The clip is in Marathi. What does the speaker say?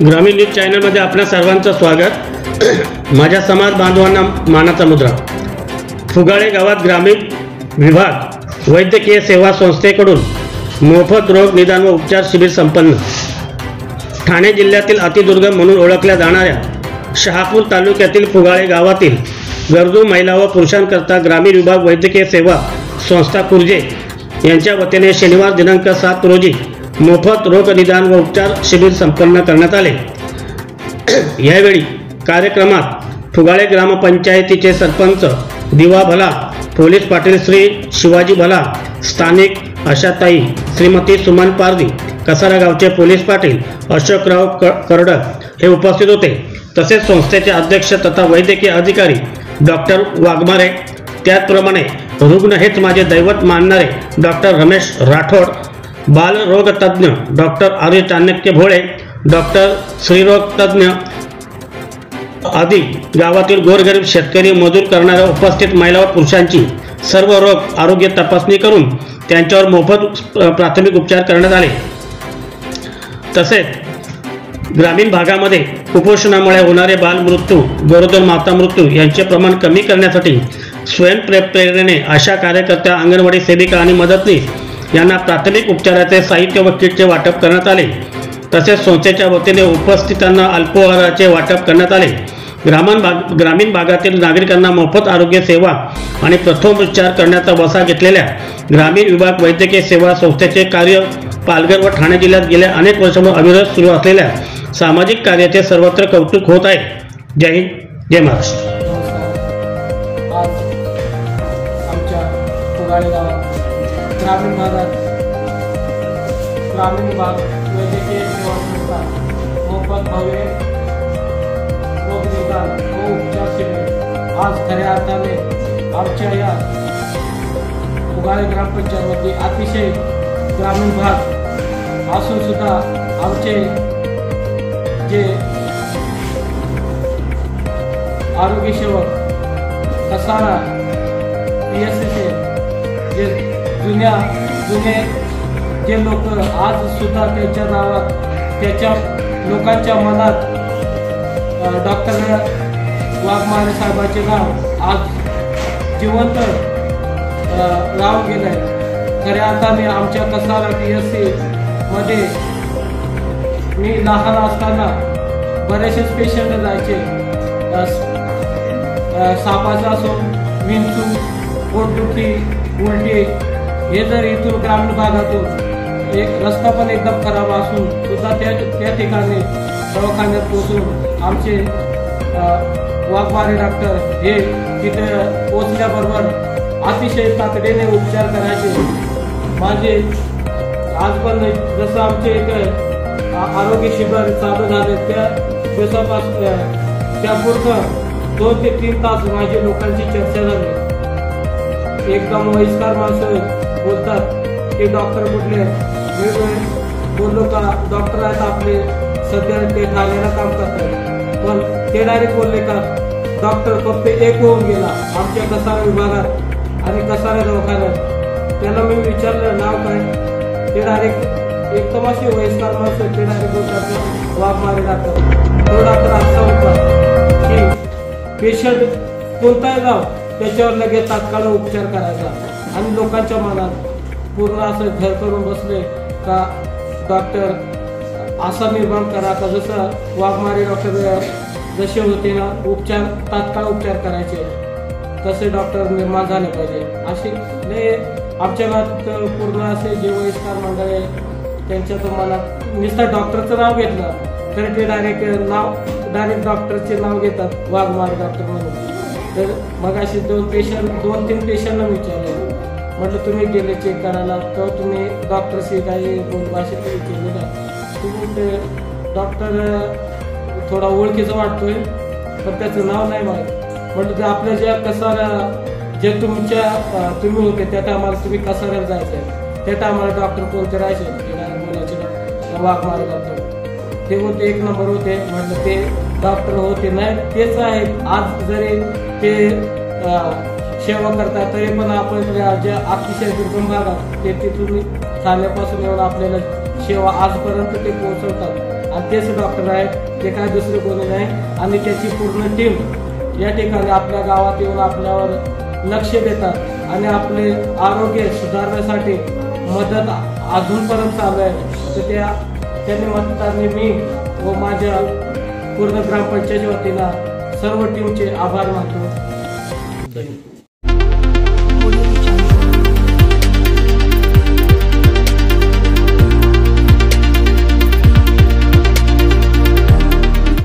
ग्रामीण न्यूज चॅनलमध्ये आपल्या सर्वांचं स्वागत। माझ्या समाज बांधवांना मानाचा मुद्रा। फुगाळे गावात ग्रामीण विभाग वैद्यकीय सेवा संस्थेकडून मोफत रोग निदान व उपचार शिबिर संपन्न। ठाणे जिल्ह्यातील अतिदुर्गम म्हणून ओळखल्या जाणाऱ्या शहापूर तालुक्यातील फुगाळे गावातील गरजू महिला व पुरुषांकरता ग्रामीण विभाग वैद्यकीय सेवा संस्था कुर्जे यांच्या वतीने शनिवार दिनांक 7 रोजी मोफत रोग निदान व उपचार शिबिर संपन्न करण्यात आले। यावेळी कार्यक्रमात फुगाळे ग्रामपंचायतीचे सरपंच दिवा भला, पोलीस पाटील श्री शिवाजी भला, स्थानिक आशाताई श्रीमती सुमन पारदी, कसारा गावचे पोलीस पाटील अशोकराव करडक हे उपस्थित होते। तसेच संस्थेचे अध्यक्ष तथा वैद्यकीय अधिकारी डॉक्टर वाघमारे, त्याचप्रमाणे रुग्ण हेच माझे दैवत मानणारे डॉक्टर रमेश राठोड, बालरोग तज्ञ डॉक्टर आर्य चाणक्य भोळे, डॉक्टर श्रीरोग तज्ञ आदी गावातील गोरगरीब शेतकरी मजूर करणाऱ्या उपस्थित महिला व पुरुषांची सर्व रोग आरोग्य तपासणी करून त्यांच्यावर मोफत प्राथमिक उपचार करण्यात आले। तसेच ग्रामीण भागामध्ये कुपोषणामुळे होणारे बालमृत्यू, गरोदर माता मृत्यू यांचे प्रमाण कमी करण्यासाठी स्वयंप्रेरणेने आशा कार्यकर्त्या, अंगणवाडी सेविका आणि मदतनीस यांना प्राथमिक उपचाराचे साहित्य व किटचे वाटप करण्यात आले। तसेच संस्थेच्या वतीने उपस्थितांना अल्पोहाराचे वाटप करण्यात आले। ग्रामीण भागातील नागरिकांना मोफत आरोग्य सेवा आणि प्रथमोपचार करण्याचा वसा घेतलेल्या ग्रामीण विभाग वैद्यकीय सेवा संस्थेचे कार्य पालघर व ठाणे जिल्ह्यात गेल्या अनेक वर्षांपासून अविरत सुरू असलेल्या सामाजिक कार्याचे सर्वत्र कौतुक होत आहे। जय हिंद, जय महाराष्ट्र। आज आमच्या फुगाळे गावात ग्रामीण भाग वैद्यकीय सेवा संस्था मोफत भव्य रोग निदान व उपचार शिबिर आज खऱ्या अर्थाने आमच्या या फुगाळे ग्रामपंचायतीमध्ये अतिशय ग्रामीण भाग असून सुद्धा आमचे जे आरोग्य सेवक कसारा PSC जे जुने जे लोक आज सुद्धा त्यांच्या नावात, त्याच्या लोकांच्या मनात डॉक्टर वाघमारे साहेबांचे नाव आज जिवंत राहून गेले आहे। खऱ्या अर्थाने आमच्या कसारा PSC मध्ये मी लहान असताना बरेचसे पेशंट जायचे, सापाचा असो, विंचू, पोटदुखी, उलटी, हे जर इथून ग्रामीण भागातून एक रस्ता पण एकदम खराब असून सुद्धा त्या ठिकाणी दवाखान्यात पोहोचून आमचे वाघमारे डॉक्टर हे तिथे पोहोचल्याबरोबर अतिशय तातडीने उपचार करायचे। माझे आज पण जसं आमचे एक आरोग्य शिबिर चालू झाले त्या दिवसापासून त्यापूर्वी 2 ते 3 तास माझी लोकांची चर्चा झाली। एकदम वयस्कर माणसं बोलतात की डॉक्टर कुठले, वेगवेगळे बोललो का डॉक्टर आहेत आपले सध्या ते ठाण्याला काम करतात, पण ते डायरेक्ट बोलले का डॉक्टर फक्त एक होऊन गेला आमच्या कसारा विभागात आणि कसारा दवाखान्यात। त्याला मी विचारलं नाव काय, ते डायरेक्ट एकदम असे वयस्कर माणसं ते डायरेक्ट बोलतात वाघमारे डॉक्टर। तो डॉक्टर असा होता की पेशंट कोणताही गाव त्याच्यावर लगेच तात्काळ उपचार करायचा आणि लोकांच्या मनात पूर्ण असं घर करून बसले का डॉक्टर असा निर्माण करा का जसं वाघमारे डॉक्टर जसे होते ना उपचार, तात्काळ उपचार करायचे तसे डॉक्टर निर्माण झाले पाहिजे। असे आमच्या गावात पूर्ण असे जे वयस्कर मंडळ आहे त्यांच्या मनात नुसतं डॉक्टरचं नाव घेतलं तर ते डायरेक्ट डॉक्टरचे नाव घेतात वाघमारे डॉक्टर म्हणून। तर मग असे 2-3 पेशंटला विचारले, म्हटलं तुम्ही गेले चेक करायला तर तुम्ही डॉक्टरशी काही बोलभाषेत केले का? तुम्ही ते डॉक्टर थोडा ओळखीचा वाटतोय पण त्याचं नाव नाही माहीत। म्हटलं ते आपल्या ज्या कसारा जे तुम्ही होते त्या टायमाला तुम्ही कसाऱ्याला जायचं आहे त्या टायमाला डॉक्टर कोणते राहायचे बोलायचे वाघमारे डॉक्टर, ते होते 1 नंबर होते। म्हटलं ते डॉक्टर होते नाही तेच आहेत, आज जरी ते सेवा करतात तरी पण आपल्या ज्या अतिशय दुर्गम भागात ते तिथून ठाण्यापासून येऊन आपल्याला सेवा आजपर्यंत ते पोहोचवतात आणि तेच डॉक्टर आहेत, ते काय दुसरे कोणी नाही. आणि त्याची पूर्ण टीम या ठिकाणी आपल्या गावात येऊन आपल्यावर लक्ष देतात आणि आपले आरोग्य सुधारण्यासाठी मदत अजूनपर्यंत चालू आहे. तर त्या निमित्ताने मी व माझ्या पूर्ण ग्रामपंचायती वतीला सर्व टीमचे आभार मानतो.